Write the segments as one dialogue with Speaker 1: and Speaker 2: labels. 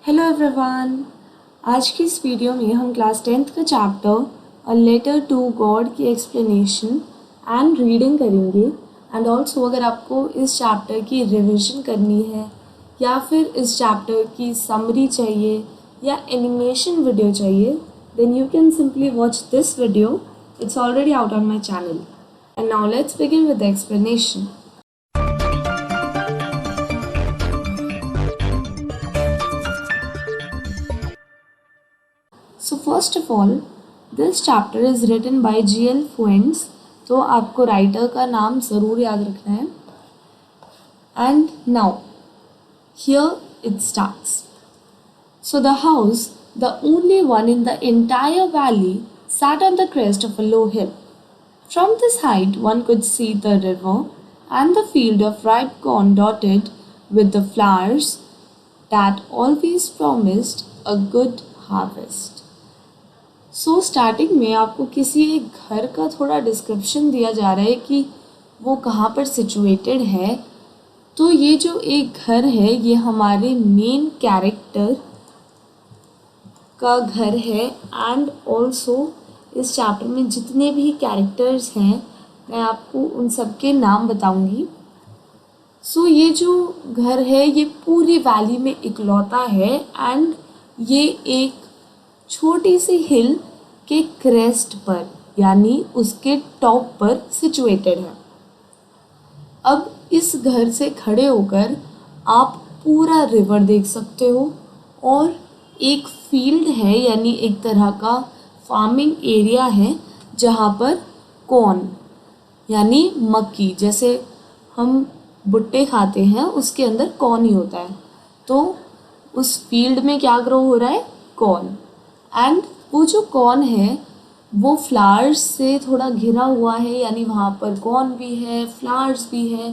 Speaker 1: Hello everyone. आज की इस वीडियो में हम क्लास 10th का chapter a letter to God की एक्सप्लेनेशन एंड रीडिंग करेंगे। एंड ऑल्सो अगर आपको इस चैप्टर की रिवीजन करनी है या फिर इस चैप्टर की समरी चाहिए या एनिमेशन वीडियो चाहिए, then you can simply watch this video. It's already out on my channel. And now let's begin with the explanation. So first of all, this chapter is written by G.L. Fuentes. तो आपको writer का नाम ज़रूर याद रखना है. And now, here it starts. So the house, the only one in the entire valley, sat on the crest of a low hill. From this height, one could see the river and the field of ripe corn dotted with the flowers that always promised a good harvest. So starting में आपको किसी एक घर का थोड़ा description दिया जा रहा है कि वो कहाँ पर सिचुएटेड है. तो ये जो एक घर है ये हमारे मेन कैरेक्टर का घर है. एंड ऑल्सो इस चैप्टर में जितने भी कैरेक्टर्स हैं मैं आपको उन सब के नाम बताऊंगी. सो ये जो घर है ये पूरी वैली में इकलौता है. एंड ये एक छोटी सी हिल के क्रेस्ट पर यानी उसके टॉप पर सिचुएटेड है. अब इस घर से खड़े होकर आप पूरा रिवर देख सकते हो और एक फील्ड है यानी एक तरह का फार्मिंग एरिया है जहाँ पर कॉर्न यानी मक्की, जैसे हम भुट्टे खाते हैं उसके अंदर कॉर्न ही होता है. तो उस फील्ड में क्या ग्रो हो रहा है? कॉर्न. एंड वो जो कॉर्न है वो फ्लावर्स से थोड़ा घिरा हुआ है यानी वहाँ पर कॉर्न भी है, फ्लावर्स भी है.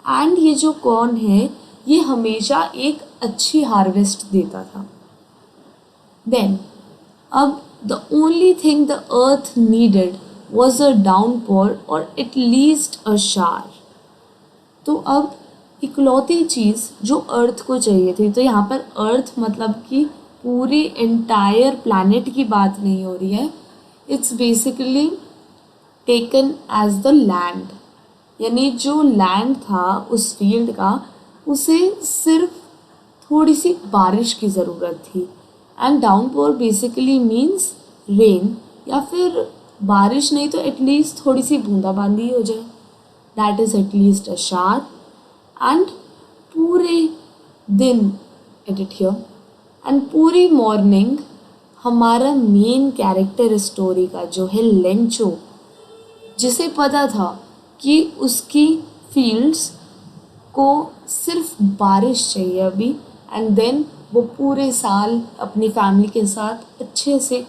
Speaker 1: एंड ये जो कॉर्न है ये हमेशा एक अच्छी हार्वेस्ट देता था. देन अब the only thing the earth needed was a downpour और एट लीस्ट अ शार. तो अब इकलौती चीज़ जो अर्थ को चाहिए थी, तो यहाँ पर अर्थ मतलब कि पूरी एंटायर प्लैनेट की बात नहीं हो रही है. It's basically taken as the land, यानी जो लैंड था उस फील्ड का उसे सिर्फ थोड़ी सी बारिश की ज़रूरत थी. And downpour basically means rain, या फिर बारिश नहीं तो एटलीस्ट थोड़ी सी बूंदाबांदी हो जाए. दैट इज़ एटलीस्ट अ शार. एंड पूरे दिन एडिट हियर. एंड पूरी मॉर्निंग हमारा मेन कैरेक्टर स्टोरी का जो है लेंचो, जिसे पता था कि उसकी फील्ड्स को सिर्फ बारिश चाहिए अभी, एंड देन वो पूरे साल अपनी फैमिली के साथ अच्छे से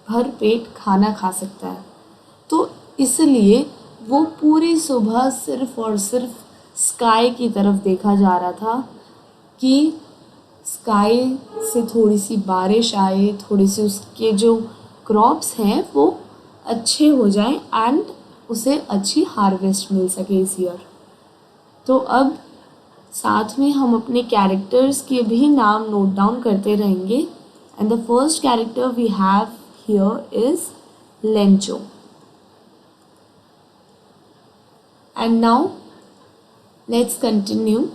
Speaker 1: भर पेट खाना खा सकता है. तो इसलिए वो पूरी सुबह सिर्फ और सिर्फ स्काई की तरफ देखा जा रहा था कि स्काई से थोड़ी सी बारिश आए, थोड़ी सी उसके जो क्रॉप्स हैं वो अच्छे हो जाएं एंड उसे अच्छी हार्वेस्ट मिल सके इस ईयर. तो अब साथ में हम अपने कैरेक्टर्स के भी नाम नोट डाउन करते रहेंगे. And the first character we have here is Lencho. And now let's continue.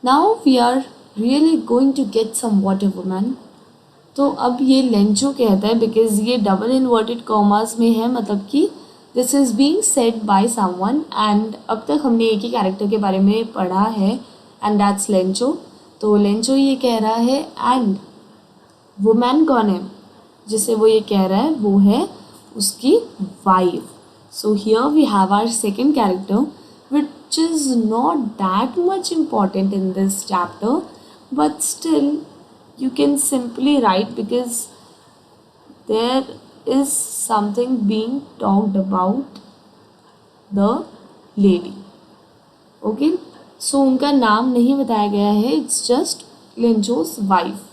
Speaker 1: Now we are really going to get some water woman. तो अब ये लेंचो कहता है बिकॉज ये डबल इन्वर्टेड कॉमास में है, मतलब कि this is being said by someone. And अब तक हमने एक ही कैरेक्टर के बारे में पढ़ा है एंड दैट्स लेंचो. तो लेंचो ये कह रहा है एंड वुमन कौन है जिसे वो ये कह रहा है? वो है उसकी wife. So here we have our second character which is not that much important in this chapter, but still you can simply write because there is something being talked about the lady. Okay, so उनका नाम नहीं बताया गया है. It's just लेंचो's wife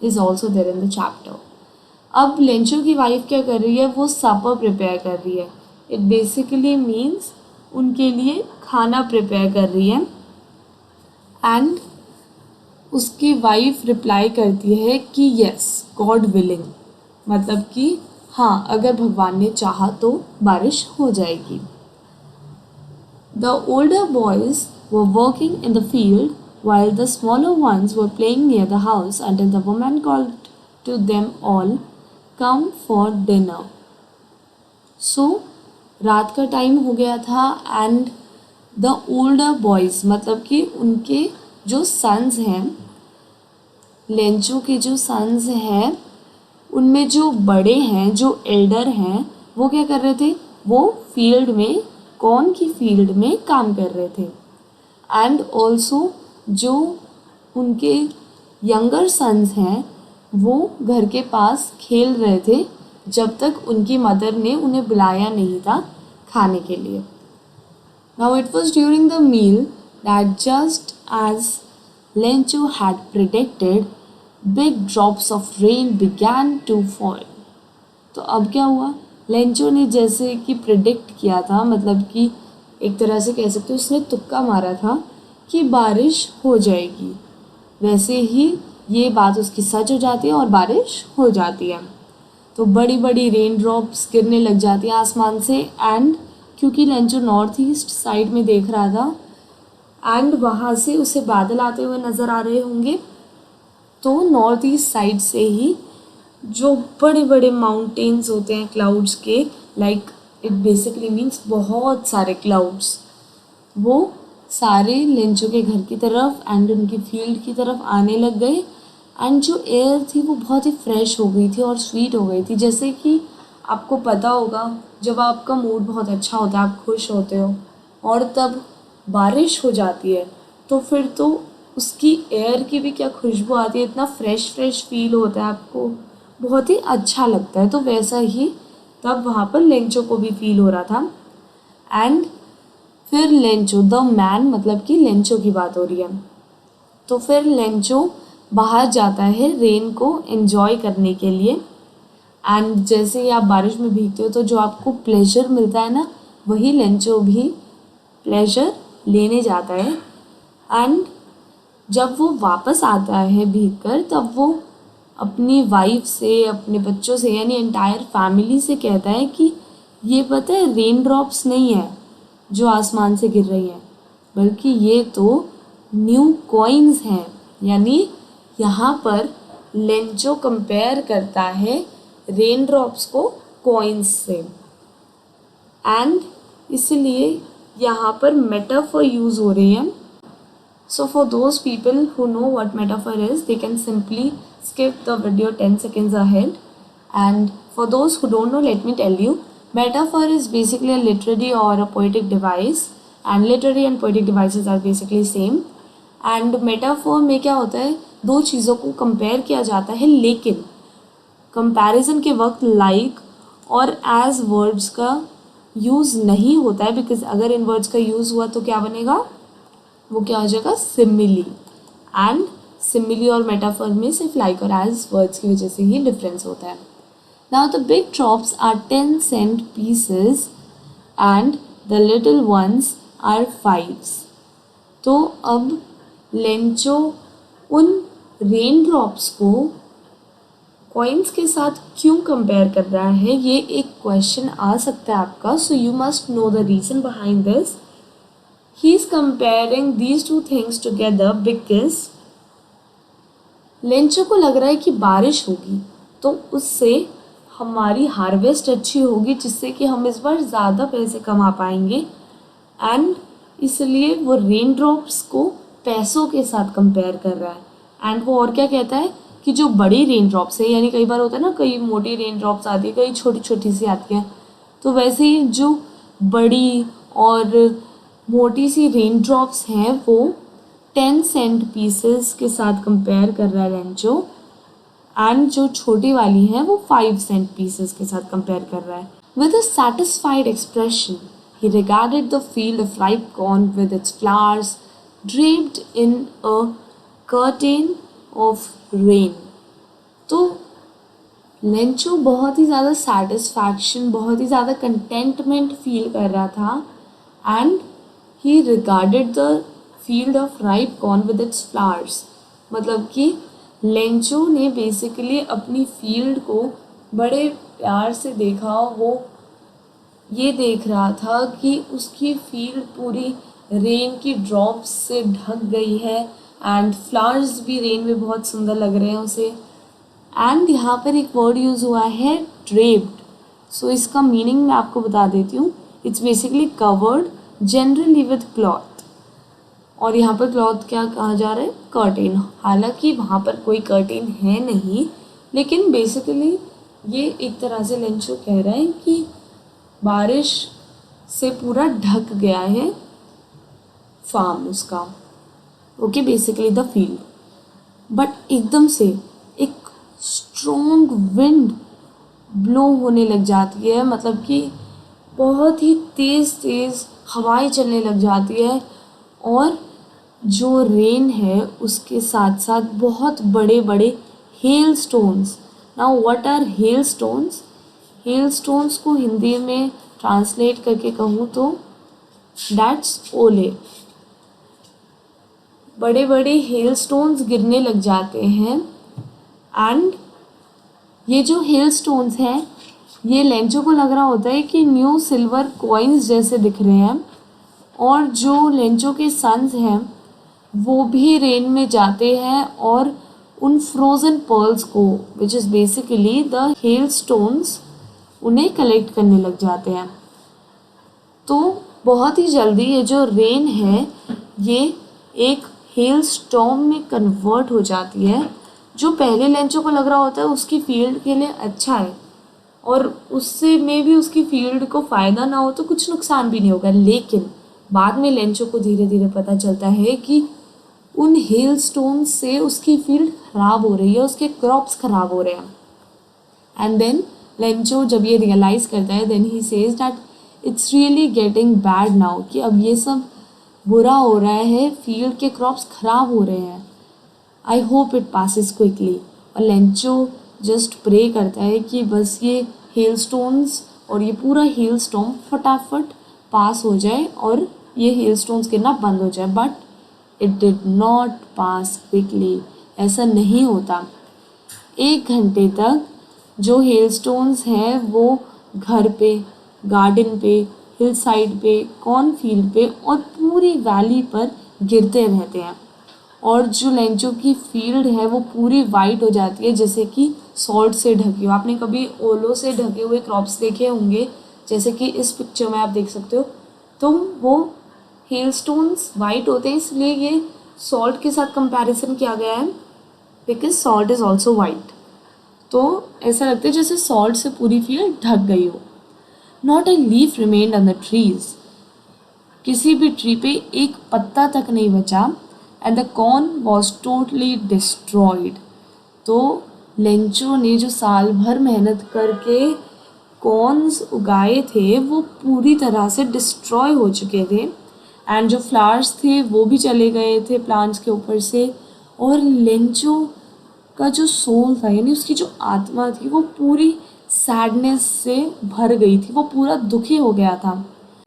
Speaker 1: is also there in the chapter. अब Lencho की wife क्या कर रही है? वो सपर प्रिपेयर कर रही है. It basically means उनके लिए खाना प्रिपेयर कर रही है. एंड उसकी वाइफ रिप्लाई करती है कि यस गॉड विलिंग, मतलब कि हाँ अगर भगवान ने चाहा तो बारिश हो जाएगी। The older boys were working in the field while the smaller ones were playing near the house until the woman called to them all, come for dinner. So रात का टाइम हो गया था एंड द ओल्डर बॉयज़ मतलब कि उनके जो sons हैं, लेंचो के जो सन्स हैं, उनमें जो बड़े हैं, जो एल्डर हैं, वो क्या कर रहे थे, वो फील्ड में, कॉर्न की फील्ड में काम कर रहे थे। एंड ऑल्सो जो उनके यंगर सन्स हैं वो घर के पास खेल रहे थे जब तक उनकी मदर ने उन्हें बुलाया नहीं था खाने के लिए। Now it was during the meal that just as Lencho had predicted, big drops of rain began to fall. तो अब क्या हुआ, लेंचो ने जैसे कि प्रिडिक्ट किया था, मतलब कि एक तरह से कह सकते हो उसने तुक्का मारा था कि बारिश हो जाएगी, वैसे ही ये बात उसकी सच हो जाती है और बारिश हो जाती है। तो बड़ी बड़ी रेन ड्रॉप्स गिरने लग जाती हैं आसमान से। एंड क्योंकि लेंचो नॉर्थ ईस्ट साइड में देख रहा था एंड वहाँ से उसे बादल आते हुए नज़र आ रहे होंगे, तो नॉर्थ ईस्ट साइड से ही जो बड़े बड़े माउंटेन्स होते हैं क्लाउड्स के, लाइक इट बेसिकली मीन्स बहुत सारे क्लाउड्स, वो सारे लेंचो के घर की तरफ एंड उनकी फील्ड की तरफ आने लग गए। एंड जो एयर थी वो बहुत ही फ्रेश हो गई थी और स्वीट हो गई थी। जैसे कि आपको पता होगा जब आपका मूड बहुत अच्छा होता है, आप खुश होते हो और तब बारिश हो जाती है तो फिर तो उसकी एयर की भी क्या खुशबू आती है, इतना फ्रेश फ्रेश फील होता है, आपको बहुत ही अच्छा लगता है। तो वैसा ही तब वहाँ पर लेंचो को भी फील हो रहा था। एंड फिर लेंचो द मैन, मतलब कि लेंचो की बात हो रही है, तो फिर लेंचो बाहर जाता है रेन को एंजॉय करने के लिए। एंड जैसे ही आप बारिश में भीगते हो तो जो आपको प्लेजर मिलता है ना, वही लेंचो भी प्लेजर लेने जाता है। एंड जब वो वापस आता है भीगकर, तब वो अपनी वाइफ से, अपने बच्चों से, यानी एंटायर फैमिली से कहता है कि ये पता है रेन ड्रॉप्स नहीं है जो आसमान से गिर रही हैं, बल्कि ये तो न्यू कॉइन्स हैं। यानी यहाँ पर लेंचो कंपेयर करता है रेन ड्रॉप्स को कॉइन्स से, एंड इसलिए यहाँ पर मेटाफर यूज़ हो रही है। So for those people who know what metaphor is, they can simply skip the video 10 seconds ahead. And for those who don't know, let me tell you, metaphor is basically a literary or a poetic device, and literary and poetic devices are basically same. And metaphor में क्या होता है, दो चीज़ों को compare किया जाता है, लेकिन comparison के वक्त like और as words का यूज़ नहीं होता है, बिकॉज अगर इन वर्ड्स का यूज़ हुआ तो क्या बनेगा, वो क्या हो जाएगा, सिमिली। एंड सिमिली और मेटाफर में सिर्फ लाइक और एज वर्ड्स की वजह से ही डिफरेंस होता है। Now the big drops are 10 cent pieces and the little ones are 5s। तो अब लेंचो उन रेन ड्रॉप्स को कॉइन्स के साथ क्यों कंपेयर कर रहा है, ये एक क्वेश्चन आ सकता है आपका। So you must know the reason behind this. He is comparing these two things together because Lencho को लग रहा है कि बारिश होगी तो उससे हमारी हार्वेस्ट अच्छी होगी, जिससे कि हम इस बार ज़्यादा पैसे कमा पाएंगे। एंड इसलिए वो रेन ड्रॉप्स को पैसों के साथ कंपेयर कर रहा है। एंड वो और क्या कहता है कि जो बड़ी रेन ड्रॉप्स है, यानी कई बार होता है ना, कई मोटी रेन ड्रॉप्स आती है, कई छोटी छोटी सी आती हैं, तो वैसे ही जो बड़ी और मोटी सी रेन ड्रॉप्स हैं वो 10 cent पीसेस के साथ कंपेयर कर रहा है लेंचो। एंड जो छोटी वाली हैं वो 5 cent पीसेस के साथ कंपेयर कर रहा है। With a satisfied expression he regarded the field of ripe corn with its flowers draped in a curtain of rain. तो लेंचो बहुत ही ज़्यादा सेटिस्फैक्शन, बहुत ही ज़्यादा कंटेंटमेंट फील कर रहा था। And he regarded the field of ripe corn with its flowers, मतलब कि लेंचो ने बेसिकली अपनी फील्ड को बड़े प्यार से देखा। वो ये देख रहा था कि उसकी फील्ड पूरी रेन की ड्रॉप्स से ढक गई है एंड फ्लावर्स भी रेन में बहुत सुंदर लग रहे हैं उसे। एंड यहाँ पर एक वर्ड यूज़ हुआ है ड्रेप्ड। सो इसका मीनिंग मैं आपको बता देती हूँ। It's basically covered generally with cloth. और यहाँ पर क्लॉथ क्या कहा जा रहा है? कर्टेन। हालांकि वहाँ पर कोई कर्टेन है नहीं, लेकिन बेसिकली ये एक तरह से लेंचो कह रहा है कि बारिश से पूरा ढक गया है फार्म उसका। Okay, basically the field. But एकदम से एक स्ट्रॉन्ग विंड ब्लो होने लग जाती है, मतलब कि बहुत ही तेज़ तेज़ हवाएं चलने लग जाती है। और जो रेन है उसके साथ साथ बहुत बड़े बड़े hail stones. Now what are hail stones? Hail stones को हिंदी में ट्रांसलेट करके कहूँ तो दैट्स ओले। बड़े बड़े हेल स्टोन्स गिरने लग जाते हैं। एंड ये जो हेल स्टोन्स हैं, ये लेंचो को लग रहा होता है कि न्यू सिल्वर कॉइन्स जैसे दिख रहे हैं। और जो लेंचो के सन्स हैं वो भी रेन में जाते हैं और उन फ्रोज़न पर्ल्स को, which is basically the hail stones, उन्हें कलेक्ट करने लग जाते हैं। तो बहुत ही जल्दी ये जो रेन है ये एक हेल स्टॉर्म में कन्वर्ट हो जाती है, जो पहले लेंचो को लग रहा होता है उसकी फील्ड के लिए अच्छा है और उससे में भी उसकी फील्ड को फ़ायदा ना हो तो कुछ नुकसान भी नहीं होगा। लेकिन बाद में लेंचो को धीरे धीरे पता चलता है कि उन हेल स्टोन्स से उसकी फील्ड ख़राब हो रही है, उसके क्रॉप्स ख़राब हो रहे हैं। एंड देन लेंचो जब ये रियलाइज़ करता है, then he says that it's really getting bad now, कि अब ये सब बुरा हो रहा है, फील्ड के क्रॉप्स ख़राब हो रहे हैं। I hope it passes quickly. और लेंचो जस्ट प्रे करता है कि बस ये हेल स्टोन्स और ये पूरा हेल स्टॉर्म फटाफट पास हो जाए और ये हेल स्टोन्स गिरना बंद हो जाए। But it did not pass quickly. ऐसा नहीं होता। 1 घंटे तक जो हेल स्टोन्स हैं वो घर पे, गार्डन पे, हिल साइड पे, कॉर्न फील्ड पे और पूरी वैली पर गिरते रहते हैं। और जो लेंचो की फील्ड है वो पूरी वाइट हो जाती है, जैसे कि सॉल्ट से ढकी हो। आपने कभी ओलों से ढके हुए क्रॉप्स देखे होंगे, जैसे कि इस पिक्चर में आप देख सकते हो। तो वो हेल स्टोन्स वाइट होते हैं, इसलिए ये सॉल्ट के साथ कंपैरिजन किया गया है, because salt is also white. तो ऐसा लगता है जैसे सॉल्ट से पूरी फील्ड ढक गई हो। Not a leaf remained on the trees. किसी भी ट्री पे एक पत्ता तक नहीं बचा। And the corn was totally destroyed. तो लेंचो ने जो साल भर मेहनत करके कॉर्न्स उगाए थे वो पूरी तरह से डिस्ट्रॉय हो चुके थे। एंड जो फ्लावर्स थे वो भी चले गए थे प्लांट्स के ऊपर से। और लेंचो का जो सोल था, यानी उसकी जो आत्मा थी, वो पूरी सैडनेस से भर गई थी, वो पूरा दुखी हो गया था।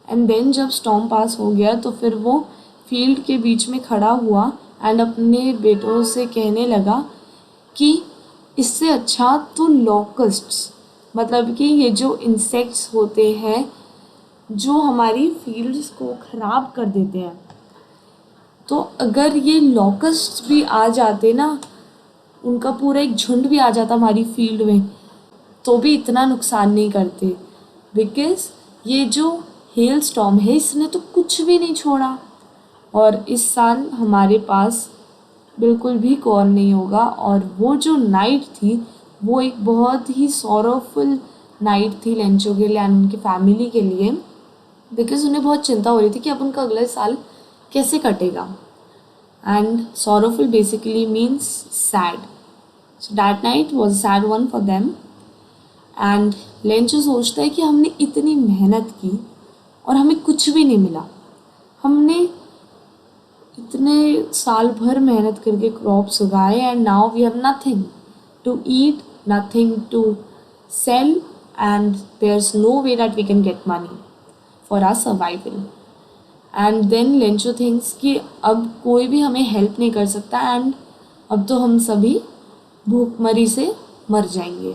Speaker 1: एंड देन जब स्टॉर्म पास हो गया तो फिर वो फील्ड के बीच में खड़ा हुआ एंड अपने बेटों से कहने लगा कि इससे अच्छा तो लॉकस्ट्स, मतलब कि ये जो इंसेक्ट्स होते हैं जो हमारी फील्ड्स को ख़राब कर देते हैं, तो अगर ये लॉकस्ट भी आ जाते ना, उनका पूरा एक झुंड भी आ जाता हमारी फील्ड में, तो भी इतना नुकसान नहीं करते। बिकॉज ये जो हेल स्टॉर्म है इसने तो कुछ भी नहीं छोड़ा। और इस साल हमारे पास बिल्कुल भी कॉर्न नहीं होगा। और वो जो नाइट थी वो एक बहुत ही सॉरोफुल नाइट थी लेंचो के लिए एंड उनकी फैमिली के लिए, बिकॉज उन्हें बहुत चिंता हो रही थी कि अब उनका अगला साल कैसे कटेगा। And sorrowful basically means sad. So that night was a sad one for them. And Lencho सोचता है कि हमने इतनी मेहनत की और हमें कुछ भी नहीं मिला। हमने इतने साल भर मेहनत करके क्रॉप्स उगाए and now we have nothing to eat, nothing to sell and there is no way that we can get money for our survival. And then Lencho thinks कि अब कोई भी हमें हेल्प नहीं कर सकता एंड अब तो हम सभी भूखमरी से मर जाएंगे.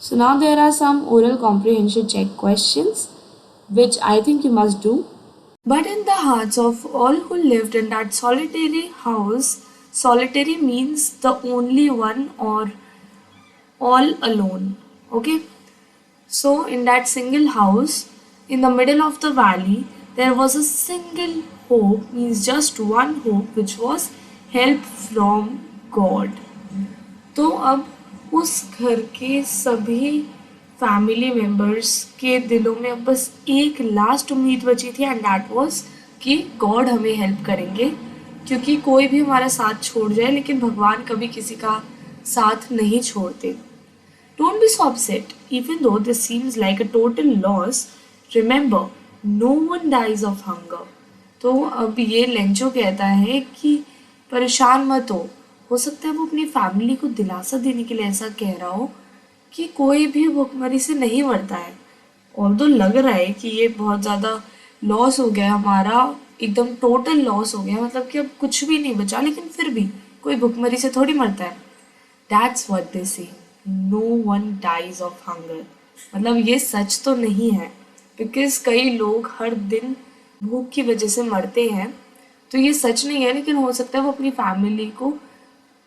Speaker 1: So now there are some oral comprehension check questions which I think you must do. But in the hearts of all who lived in that solitary house, solitary means the only one or all alone. Okay? So in that single house, in the middle of the valley, there was a single hope, means just one hope, which was help from God. तो अब उस घर के सभी family members के दिलों में अब बस एक लास्ट उम्मीद बची थी, एंड दैट वाज कि गॉड हमें हेल्प करेंगे, क्योंकि कोई भी हमारा साथ छोड़ जाए लेकिन भगवान कभी किसी का साथ नहीं छोड़ते. Don't be so upset, even though this seems like a total loss. Remember, no one dies of hunger. तो अब ये लेंचो कहता है कि परेशान मत हो सकता है वो अपनी फैमिली को दिलासा देने के लिए ऐसा कह रहा हो कि कोई भी भुखमरी से नहीं मरता है. और तो लग रहा है कि ये बहुत ज़्यादा लॉस हो गया हमारा, एकदम टोटल लॉस हो गया, मतलब कि अब कुछ भी नहीं बचा, लेकिन फिर भी कोई भुखमरी से थोड़ी मरता है. That's what they say. No one dies of hunger. मतलब ये सच तो नहीं है, बिकॉज कई लोग हर दिन भूख की वजह से मरते हैं. तो ये सच नहीं है, लेकिन हो सकता है वो अपनी फैमिली को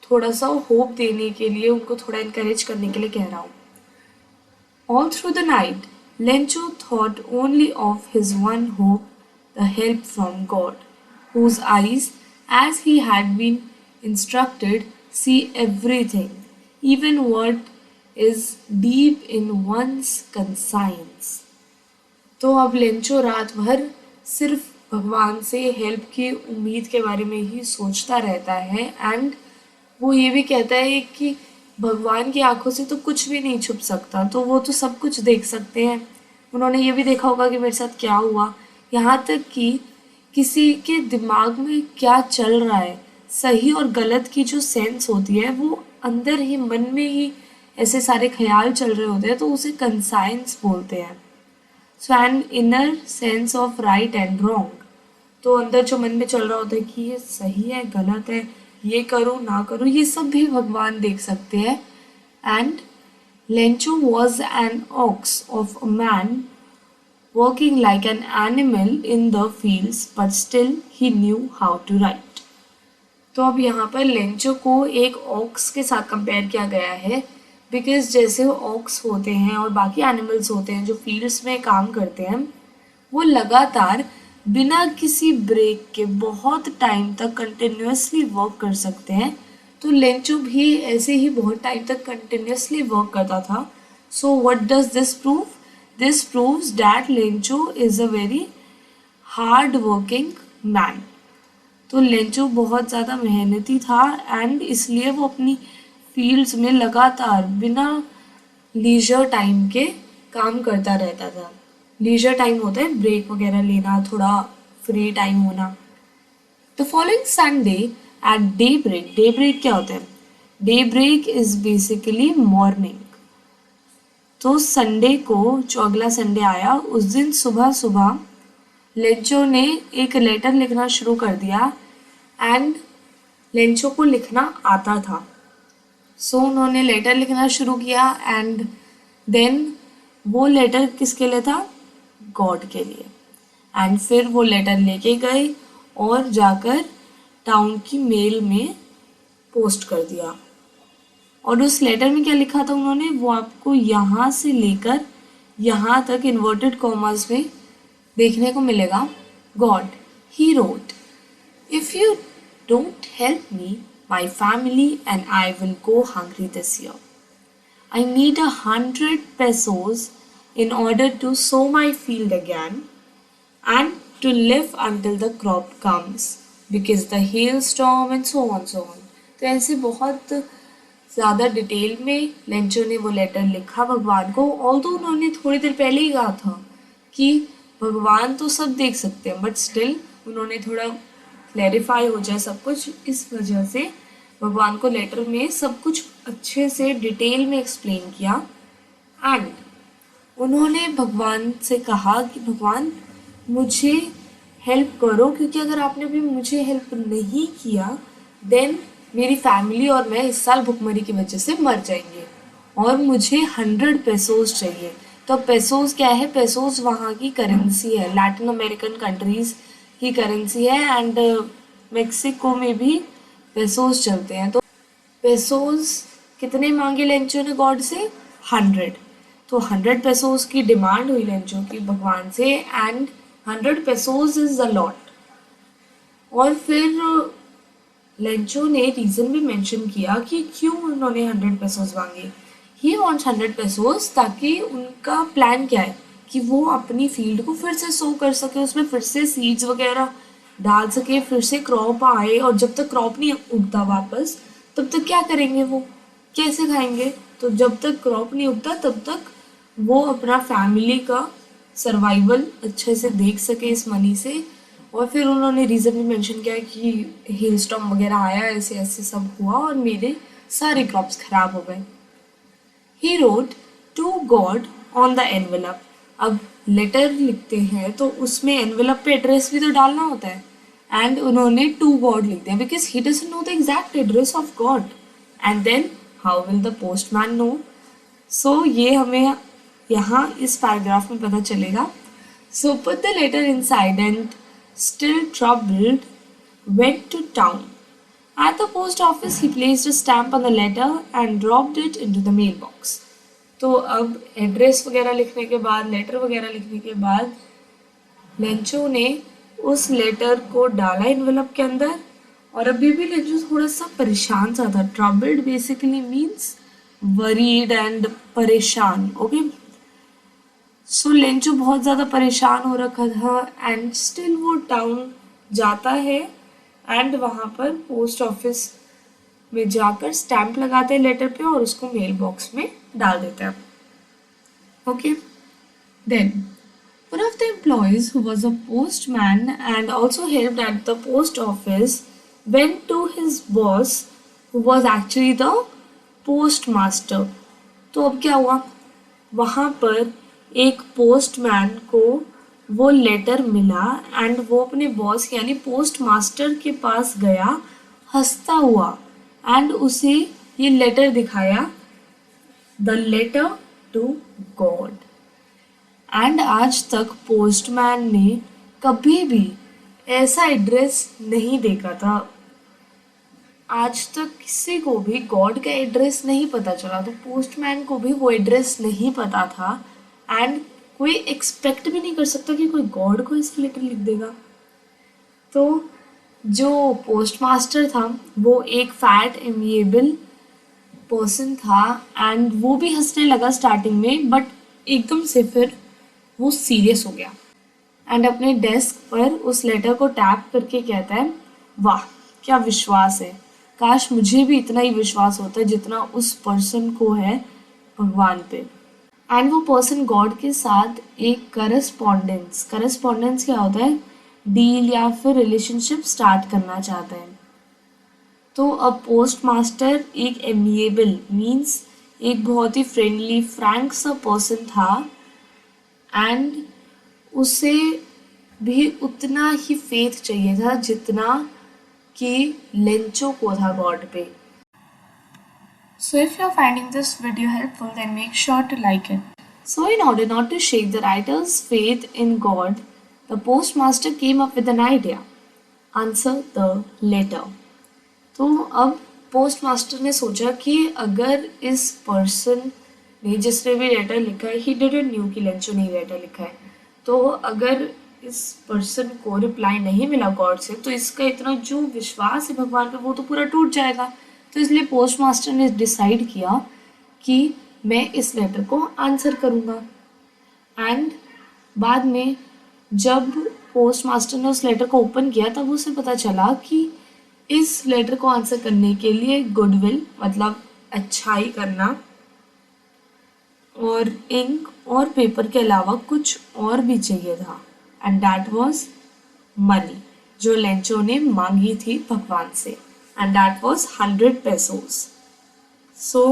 Speaker 1: थोड़ा सा होप देने के लिए, उनको थोड़ा इनकरेज करने के लिए कह रहा हूँ. All through the night, Lencho thought only of his one hope, the help from God, whose eyes, as he had been instructed, see everything, even what is deep in one's conscience. तो अब Lencho रात भर सिर्फ भगवान से help की उम्मीद के बारे में ही सोचता रहता है, एंड वो ये भी कहता है कि भगवान की आंखों से तो कुछ भी नहीं छुप सकता, तो वो तो सब कुछ देख सकते हैं. उन्होंने ये भी देखा होगा कि मेरे साथ क्या हुआ, यहाँ तक कि किसी के दिमाग में क्या चल रहा है, सही और गलत की जो सेंस होती है, वो अंदर ही मन में ही ऐसे सारे ख्याल चल रहे होते हैं, तो उसे कंसाइंस बोलते हैं. So an inner sense of right and wrong. तो अंदर जो मन में चल रहा होता है कि ये सही है गलत है, ये करूँ ना करूँ, ये सब भी भगवान देख सकते हैं. And Lencho was an ox of a man working like an animal in the fields, but still he knew how to write. तो अब यहाँ पर लेंचो को एक ऑक्स के साथ कंपेयर किया गया है, बिकॉज जैसे ऑक्स होते हैं और बाकी एनिमल्स होते हैं जो फील्ड्स में काम करते हैं, वो लगातार बिना किसी ब्रेक के बहुत टाइम तक कंटिन्यूसली वर्क कर सकते हैं. तो लेंचो भी ऐसे ही बहुत टाइम तक कंटिन्यूसली वर्क करता था. So what does this prove? This proves that Lencho is a very hard working man. तो लेंचो बहुत ज़्यादा मेहनती था, एंड इसलिए वो अपनी फील्ड्स में लगातार बिना लीजर टाइम के काम करता रहता था. लीजर टाइम होता है ब्रेक वगैरह लेना, थोड़ा फ्री टाइम होना. The following Sunday at daybreak. Daybreak क्या होता है? Daybreak is basically morning. तो संडे को, जो अगला संडे आया, उस दिन सुबह सुबह लेंचो ने एक लेटर लिखना शुरू कर दिया, एंड लेंचो को लिखना आता था. सो उन्होंने लेटर लिखना शुरू किया, एंड देन वो लेटर किसके लिए था? गॉड के लिए. एंड फिर वो लेटर लेके गए और जाकर टाउन की मेल में पोस्ट कर दिया. और उस लेटर में क्या लिखा था उन्होंने, वो आपको यहाँ से लेकर यहाँ तक इन्वर्टेड कॉमर्स में देखने को मिलेगा. God, he wrote, if you don't help me, my family and I will go hungry this year. I need 100 pesos in order to sow my field again and to live until the crop comes because the hailstorm and so on so on. तो ऐसे बहुत ज़्यादा detail में Lencho ने वो letter लिखा भगवान को. ऑल्दो उन्होंने थोड़ी देर पहले ही कहा था कि भगवान तो सब देख सकते हैं, बट स्टिल उन्होंने थोड़ा क्लैरिफाई हो जाए सब कुछ, इस वजह से भगवान को लेटर में सब कुछ अच्छे से डिटेल में एक्सप्लेन किया. एंड उन्होंने भगवान से कहा कि भगवान मुझे हेल्प करो, क्योंकि अगर आपने भी मुझे हेल्प नहीं किया देन मेरी फैमिली और मैं इस साल भुखमरी की वजह से मर जाएंगे और मुझे 100 पेसोज चाहिए। तो पेसोज क्या है? पेसोज वहाँ की करेंसी है, लैटिन अमेरिकन कंट्रीज की करेंसी है एंड मेक्सिको में भी पेसोज चलते हैं। तो पेसोज कितने मांगे लेंचो ने गॉड से? 100। तो 100 पेसोज की डिमांड हुई लेंचो की भगवान से एंड 100 पेसोज इज अ लॉट। और फिर लेंचो ने रीज़न भी मेंशन किया कि क्यों उन्होंने 100 पेसोज मांगे। ही वॉन्ट्स 100 पेसोज ताकि उनका प्लान क्या है कि वो अपनी फील्ड को फिर से सो कर सके, उसमें फिर से सीड्स वगैरह डाल सके, फिर से क्रॉप आए। और जब तक क्रॉप नहीं उगता वापस, तब तक क्या करेंगे? वो कैसे खाएंगे? तो जब तक क्रॉप नहीं उगता तब तक वो अपना फैमिली का सर्वाइवल अच्छे से देख सके इस मनी से। और फिर उन्होंने रीज़न भी मेंशन किया कि हेल स्टॉर्म वगैरह आया, ऐसे ऐसे सब हुआ और मेरे सारे क्रॉप्स खराब हो गए। He wrote to God on the envelope. अब लेटर लिखते हैं तो उसमें एनवेलप पे एड्रेस भी तो डालना होता है एंड उन्होंने टू गॉड लिख दिया because he doesn't know the exact address of God and then how will the postman know. So ये हमें यहाँ इस पैराग्राफ में पता चलेगा। So put the letter inside and still troubled went to town. At the post office he placed a stamp on the letter and dropped it into the mailbox. तो अब address वगैरह लिखने के बाद, लेटर वगैरह लिखने के बाद लेंचो ने उस लेटर को डाला एनवेलप के अंदर। और अभी भी लेंचो थोड़ा सा परेशान सा था। Troubled basically means worried and परेशान। ओके, सो लेंचो बहुत ज़्यादा परेशान हो रखा था एंड स्टिल वो टाउन जाता है एंड वहाँ पर पोस्ट ऑफिस में जाकर स्टैंप लगाते हैं लेटर पे और उसको मेल बॉक्स में डाल देते हैं। Okay, then one of the employees who was a postman and also helped at the post office went to his boss who was actually the postmaster. तो अब क्या हुआ? वहाँ पर एक पोस्टमैन को वो लेटर मिला एंड वो अपने बॉस यानी पोस्ट मास्टर के पास गया हंसता हुआ एंड उसे ये लेटर दिखाया, the letter to God. And आज तक पोस्टमैन ने कभी भी ऐसा एड्रेस नहीं देखा था। आज तक किसी को भी गॉड का एड्रेस नहीं पता चला, तो पोस्टमैन को भी वो एड्रेस नहीं पता था एंड कोई एक्सपेक्ट भी नहीं कर सकता कि कोई गॉड को इस लेटर लिख देगा। तो जो पोस्टमास्टर था वो एक फैट एमिएबल पर्सन था एंड वो भी हंसने लगा स्टार्टिंग में, बट एकदम से फिर वो सीरियस हो गया एंड अपने डेस्क पर उस लेटर को टैप करके कहता है, वाह क्या विश्वास है, काश मुझे भी इतना ही विश्वास होता है जितना उस पर्सन को है भगवान पे। एंड वो पर्सन गॉड के साथ एक करस्पॉन्डेंस क्या होता है? डील या फिर रिलेशनशिप स्टार्ट करना चाहता है। तो अब पोस्ट मास्टर एक एमिएबल मीन्स एक बहुत ही फ्रेंडली फ्रैंक सा पर्सन था एंड उसे भी उतना ही फेथ चाहिए था जितना कि लेंचो को था गॉड पे। So if you are finding this video helpful, then make sure to like it. So in order not to shake the writer's faith in God, the postmaster came up with an idea. Answer the letter. तो अब postmaster ने सोचा कि अगर इस person ने जिसने भी लेटर लिखा है, ही डिडंट न्यू कि लेंचो ने लेटर लिखा है, तो अगर इस पर्सन को रिप्लाई नहीं मिला गॉड से तो इसका इतना जो विश्वास है भगवान पे वो तो पूरा टूट जाएगा। तो इसलिए पोस्टमास्टर ने डिसाइड किया कि मैं इस लेटर को आंसर करूँगा। एंड बाद में जब पोस्टमास्टर ने उस लेटर को ओपन किया तब उसे पता चला कि इस लेटर को आंसर करने के लिए गुडविल मतलब अच्छाई करना और इंक और पेपर के अलावा कुछ और भी चाहिए था एंड दैट वाज मनी जो लेंचो ने मांगी थी भगवान से and that was 100 pesos. So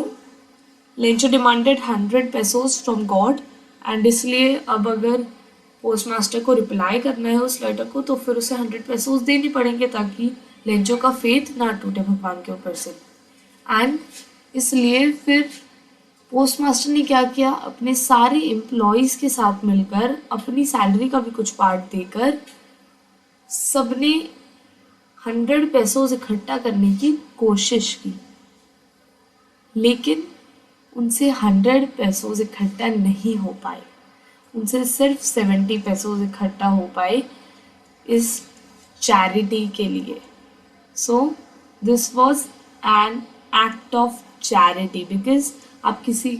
Speaker 1: Lencho demanded 100 pesos from God and इसलिए अब अगर पोस्टमास्टर को रिप्लाई करना है उस लेटर को तो फिर उसे 100 pesos देने पड़ेंगे ताकि लेंचो का फेथ ना टूटे भगवान के ऊपर से। एंड इसलिए फिर पोस्टमास्टर ने क्या किया, अपने सारे एम्प्लॉयज़ के साथ मिलकर अपनी सैलरी का भी कुछ पार्ट देकर सबने 100 पैसों इकट्ठा करने की कोशिश की, लेकिन उनसे 100 पैसों इकट्ठा नहीं हो पाए। उनसे सिर्फ 70 पैसों इकट्ठा हो पाए इस चैरिटी के लिए। So this was an act of charity, because आप किसी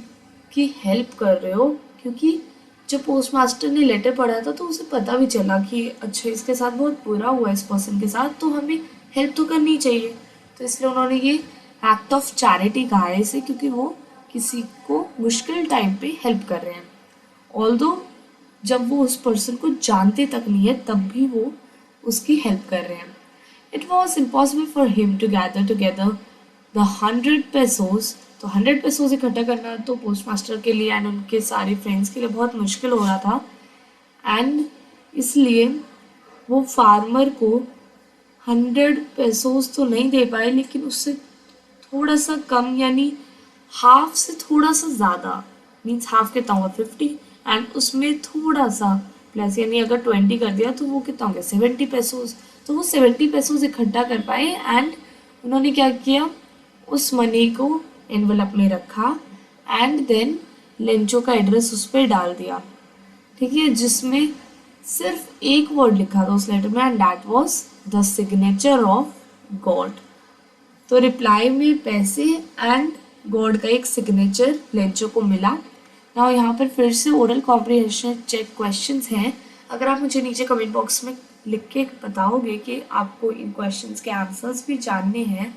Speaker 1: की हेल्प कर रहे हो। क्योंकि जब पोस्टमास्टर ने लेटर पढ़ा था तो उसे पता भी चला कि अच्छा इसके साथ बहुत बुरा हुआ इस पर्सन के साथ, तो हमें हेल्प तो करनी चाहिए। तो इसलिए उन्होंने ये एक्ट ऑफ चैरिटी कहा है इसे, क्योंकि वो किसी को मुश्किल टाइम पे हेल्प कर रहे हैं। ऑल्दो जब वो उस पर्सन को जानते तक नहीं है तब भी वो उसकी हेल्प कर रहे हैं। It was impossible for him to gather together the 100 pesos. तो 100 पेसोज इकट्ठा करना तो पोस्टमास्टर के लिए एंड उनके सारे फ्रेंड्स के लिए बहुत मुश्किल हो रहा था। एंड इसलिए वो फार्मर को 100 पेसोज तो नहीं दे पाए, लेकिन उससे थोड़ा सा कम, यानी हाफ से थोड़ा सा ज़्यादा, मीन्स हाफ कितना होगा 50, एंड उसमें थोड़ा सा प्लस, यानी अगर 20 कर दिया तो वो कितना हो गया 70 पेसोज। तो वो 70 पेसोज इकट्ठा कर पाए एंड उन्होंने क्या किया, उस मनी को एनवलप में रखा एंड देन लेंचो का एड्रेस उस पर डाल दिया, ठीक है, जिसमें सिर्फ एक वर्ड लिखा था उस लेटर में, and that was the signature of God. तो रिप्लाई में पैसे एंड गॉड का एक सिग्नेचर लेंचो को मिला। ना यहाँ पर फिर से ओरल कॉम्प्रिहेंशन चेक क्वेश्चंस हैं। अगर आप मुझे नीचे कमेंट बॉक्स में लिख के बताओगे कि आपको इन क्वेश्चंस के आंसर्स भी जानने हैं,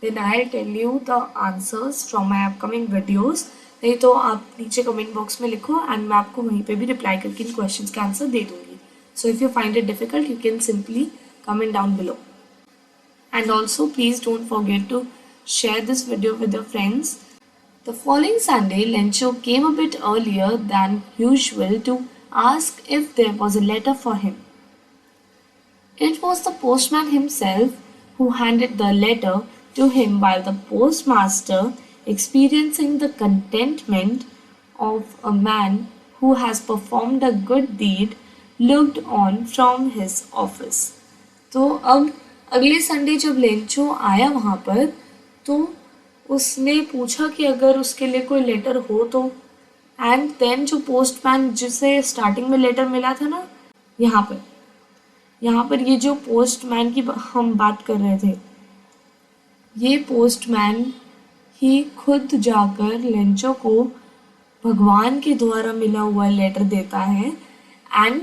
Speaker 1: then I'll tell you the answers from my upcoming videos। नहीं तो आप नीचे कमेंट बॉक्स में लिखो एंड मैं आपको वहीं पे भी रिप्लाई करके इन क्वेश्चंस के आंसर दे दूंगी। So if you find it difficult you can simply comment down below. And also please don't forget to share this video with your friends। The following Sunday, Lencho came a bit earlier than usual to ask if there was a letter for him. It was the postman himself who handed the letter to him, while the postmaster, experiencing the contentment of a man who has performed a good deed, looked on from his office। तो अब अगले Sunday जब Lencho आया वहाँ पर तो उसने पूछा कि अगर उसके लिए कोई लेटर हो तो, एंड देन जो पोस्टमैन जिसे स्टार्टिंग में लेटर मिला था ना, यहाँ पर ये जो पोस्टमैन की हम बात कर रहे थे, ये पोस्टमैन ही खुद जाकर लेंचो को भगवान के द्वारा मिला हुआ लेटर देता है। एंड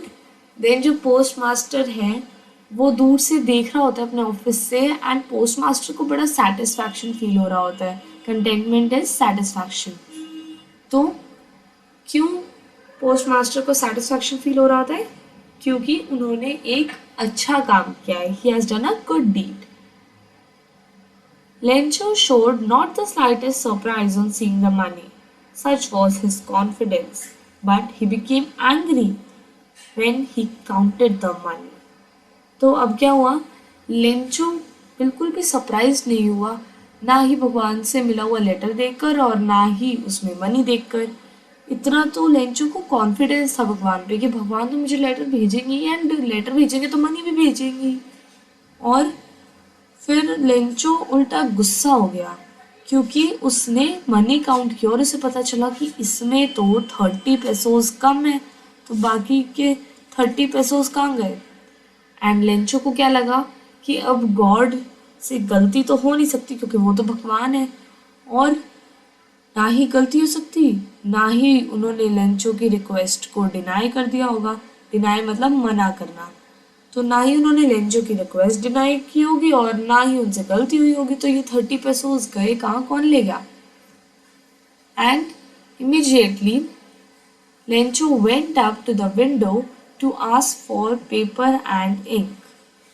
Speaker 1: देन जो पोस्ट मास्टर है वो दूर से देख रहा होता है अपने ऑफिस से, एंड पोस्ट मास्टर को बड़ा सेटिस्फैक्शन फील हो रहा होता है। Contentment is satisfaction. तो क्यों पोस्ट मास्टर को सेटिस्फैक्शन फील हो रहा होता है? क्योंकि उन्होंने एक अच्छा काम किया है। He has done a good deed. Lencho showed not the slightest surprise on seeing the money. Such was his confidence, but he became angry when he counted the money। तो अब क्या हुआ, लेंचो बिल्कुल भी सरप्राइज नहीं हुआ, ना ही भगवान से मिला हुआ लेटर देखकर और ना ही उसमें मनी देखकर। इतना तो लेंचो को कॉन्फिडेंस था भगवान पे कि भगवान तो मुझे लेटर भेजेंगी, एंड लेटर भेजेंगे तो मनी भी भेजेंगी। और फिर लेंचो उल्टा गुस्सा हो गया क्योंकि उसने मनी काउंट किया और उसे पता चला कि इसमें तो 30 पेसोस कम है, तो बाकी के 30 पेसोस कहाँ गए। एंड लेंचो को क्या लगा कि अब गॉड से गलती तो हो नहीं सकती क्योंकि वो तो भगवान है, और ना ही गलती हो सकती, ना ही उन्होंने लेंचो की रिक्वेस्ट को डिनाई कर दिया होगा। डिनाई मतलब मना करना। तो ना ही उन्होंने लेंचो की रिक्वेस्ट डिनाई की होगी और ना ही उनसे गलती हुई होगी, तो ये 30 पेसोस गए कहाँ, कौन ले गया। And immediately Lencho went up to the window to ask for paper and ink.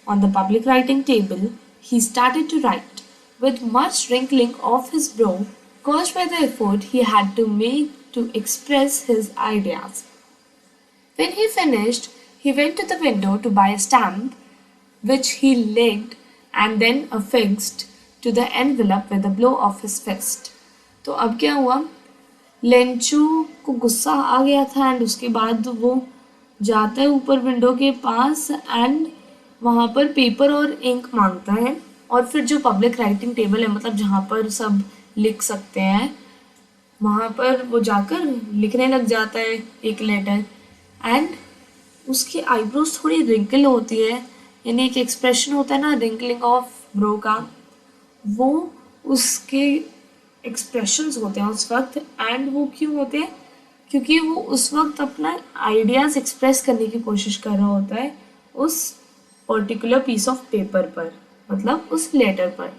Speaker 1: On the public writing table, he started to write, with much wrinkling of his brow caused by the effort he had to make to express his ideas. When he finished, he went to the window to buy a stamp, which he licked and then affixed to the envelope with a blow of his fist. तो अब क्या हुआ, Lencho को गुस्सा आ गया था and उसके बाद वो जाता है ऊपर विंडो के पास एंड वहाँ पर पेपर और इंक मांगता है, और फिर जो पब्लिक राइटिंग टेबल है, मतलब जहाँ पर सब लिख सकते हैं, वहाँ पर वो जाकर लिखने लग जाता है एक लेटर एंड उसकी आईब्रोज थोड़ी रिंकल होती है, यानी एक एक्सप्रेशन होता है ना रिंकलिंग ऑफ ब्रो का, वो उसके एक्सप्रेशंस होते हैं उस वक्त। एंड वो क्यों होते हैं, क्योंकि वो उस वक्त अपना आइडियाज़ एक्सप्रेस करने की कोशिश कर रहा होता है उस पर्टिकुलर पीस ऑफ पेपर पर, मतलब उस लेटर पर।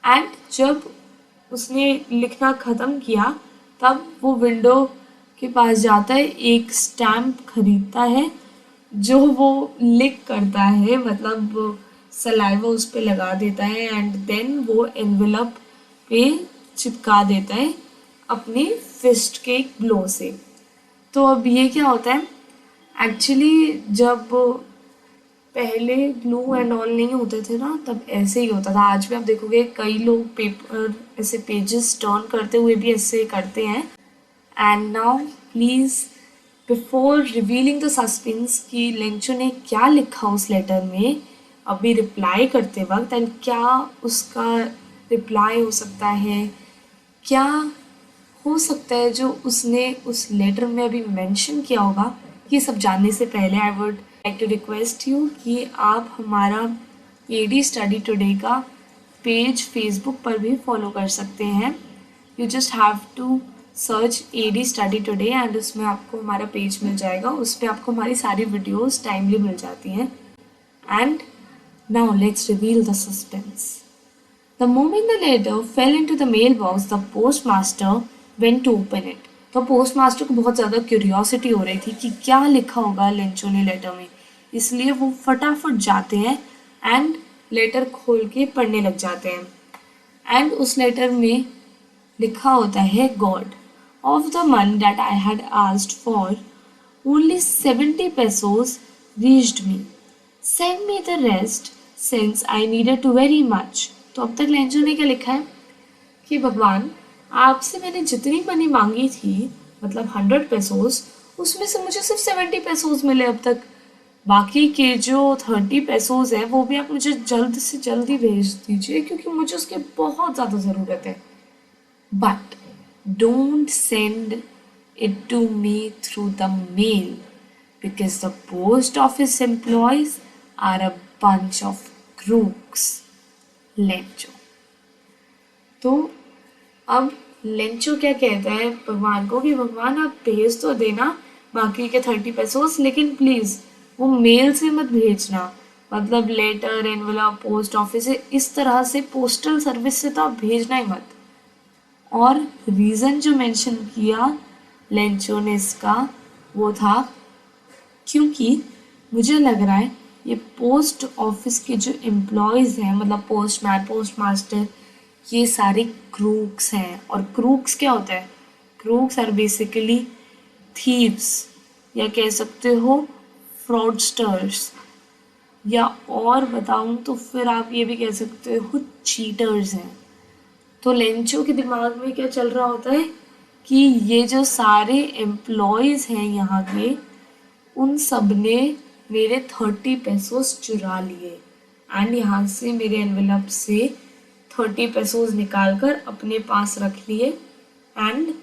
Speaker 1: एंड जब उसने लिखना ख़त्म किया तब वो विंडो के पास जाता है, एक स्टैम्प खरीदता है जो वो लिक करता है, मतलब वो सलाइवा उस पर लगा देता है एंड देन वो एनवेलप पे चिपका देता है अपने फिस्ट के एक ब्लो से। तो अब ये क्या होता है, एक्चुअली जब पहले ग्लू एंड ऑल नहीं होते थे ना, तब ऐसे ही होता था। आज भी आप देखोगे कई लोग पेपर ऐसे पेजेस टर्न करते हुए भी ऐसे करते हैं। And now please before revealing the suspense कि लेंचो ने क्या लिखा उस लेटर में अभी रिप्लाई करते वक्त, एंड क्या उसका रिप्लाई हो सकता है, क्या हो सकता है जो उसने उस लेटर में अभी मेंशन किया होगा, ये सब जानने से पहले I would like to request you कि आप हमारा एडी स्टडी टुडे का पेज फेसबुक पर भी फॉलो कर सकते हैं। You just have to search AD study today and उसमें आपको हमारा पेज मिल जाएगा, उस पर आपको हमारी सारी वीडियोस टाइमली मिल जाती हैं। And now let's reveal the suspense. The moment the letter fell into the mailbox, the postmaster went to open it. तो पोस्टमास्टर को बहुत ज़्यादा क्यूरियोसिटी हो रही थी कि क्या लिखा होगा लेंचो ने लेटर में, इसलिए वो फटाफट जाते हैं एंड लेटर खोल के पढ़ने लग जाते हैं। एंड उस लेटर में लिखा होता है, God of the money that I had asked for only 70 pesos reached me. Send me the rest since I needed to very much. तो अब तक लेंचो ने क्या लिखा है कि भगवान आपसे मैंने जितनी मनी मांगी थी, मतलब 100 pesos, उसमें से मुझे सिर्फ 70 pesos मिले अब तक। बाकी के जो 30 pesos है वो भी आप मुझे जल्द से जल्द ही भेज दीजिए क्योंकि मुझे उसकी बहुत ज़्यादा ज़रूरत है। But don't send it to me through the mail because the post office employees are a bunch of crooks. Lencho. तो अब लेंचो क्या कहता है भगवान को कि भगवान आप भेज तो देना बाकी के 30 pesos, लेकिन प्लीज़ वो मेल से मत भेजना, मतलब लेटर एनवेलप पोस्ट ऑफिस से, इस तरह से पोस्टल सर्विस से तो आप भेजना ही मत। और रीज़न जो मेंशन किया लेंचो ने इसका वो था क्योंकि मुझे लग रहा है ये पोस्ट ऑफिस के जो एम्प्लॉयज़ हैं, मतलब पोस्टमैन पोस्टमास्टर, ये सारे क्रूक्स हैं। और क्रूक्स क्या होता है, क्रूक्स आर बेसिकली थीव्स, या कह सकते हो फ्रॉडस्टर्स, या और बताऊं तो फिर आप ये भी कह सकते हो चीटर्स हैं। तो लेंचो के दिमाग में क्या चल रहा होता है कि ये जो सारे एम्प्लॉयज़ हैं यहाँ के, उन सब ने मेरे 30 pesos चुरा लिए एंड यहाँ से मेरे एनवेलप से 30 pesos निकाल कर अपने पास रख लिए, एंड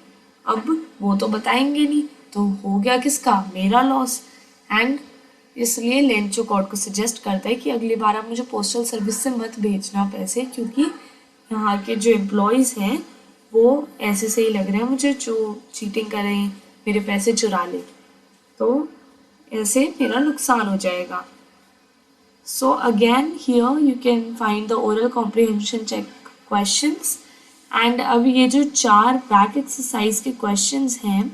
Speaker 1: अब वो तो बताएंगे नहीं, तो हो गया किसका, मेरा लॉस। एंड इसलिए लेंचो कोर्ट को सजेस्ट करता है कि अगली बार आप मुझे पोस्टल सर्विस से मत भेजना पैसे, क्योंकि यहाँ के जो एम्प्लॉयज़ हैं वो ऐसे से ही लग रहे हैं मुझे, जो चीटिंग करें, मेरे पैसे चुरा लें, तो ऐसे मेरा नुकसान हो जाएगा। So again here you can find the oral comprehension check questions. And अब ये जो 4 बैक एक्सरसाइज के क्वेश्चंस हैं,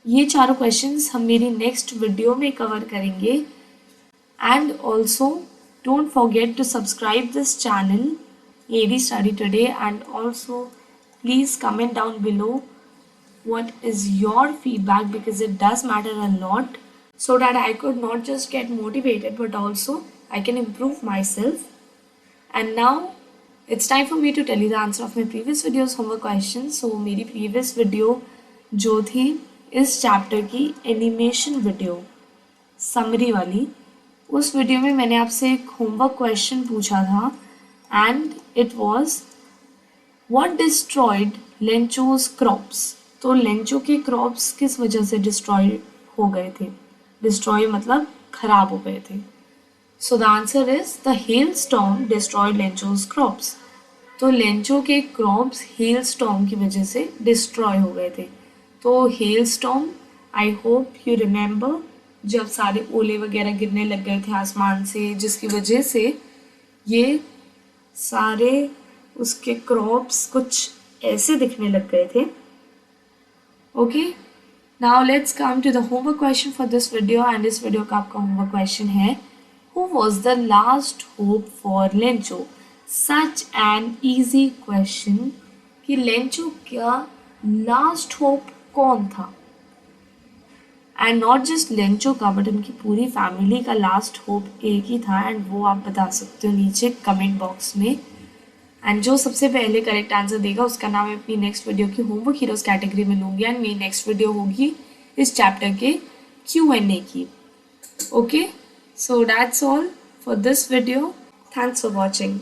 Speaker 1: ये चारों क्वेश्चंस हम मेरी नेक्स्ट वीडियो में कवर करेंगे। And also don't forget to subscribe this channel AD Study Today, and also please comment down below what is your feedback because it does matter a lot, so that I could not just get motivated but also I can improve myself. And now it's time for me to tell you the answer of my previous video's homework question. So मेरी previous video जो थी इस chapter की animation video summary वाली, उस video में मैंने आपसे एक होमवर्क क्वेश्चन पूछा था and it was what destroyed Lencho's crops. तो लेंचो के क्रॉप्स किस वजह से डिस्ट्रॉय हो गए थे? डिस्ट्रॉय मतलब खराब हो गए थे. So the answer is the hell storm destroyed Lencho's crops. तो लेंचो के क्रॉप्स हेल स्टॉर्म की वजह से डिस्ट्रॉय हो गए थे. तो hello storm, I hope you remember, जब सारे ओले वगैरह गिरने लग गए थे आसमान से, जिसकी वजह से ये सारे उसके क्रॉप्स कुछ ऐसे दिखने लग गए थे. Okay, now let's come to the homework question for this video. And इस वीडियो का आपका होमवर्क क्वेश्चन है, who was the last hope for Lencho. Such an easy question कि लेंचो का लास्ट होप कौन था. एंड नॉट जस्ट लेंचो का but उनकी पूरी फैमिली का लास्ट होप एक ही था. एंड वो आप बता सकते हो नीचे कमेंट बॉक्स में. एंड जो सबसे पहले करेक्ट आंसर देगा उसका नाम मैं अपनी नेक्स्ट वीडियो की होमवर्क हीरोज कैटेगरी में लूँगी. एंड मेरी नेक्स्ट वीडियो होगी इस चैप्टर के Q&A की. Okay, so that's all for this video. Thanks for watching.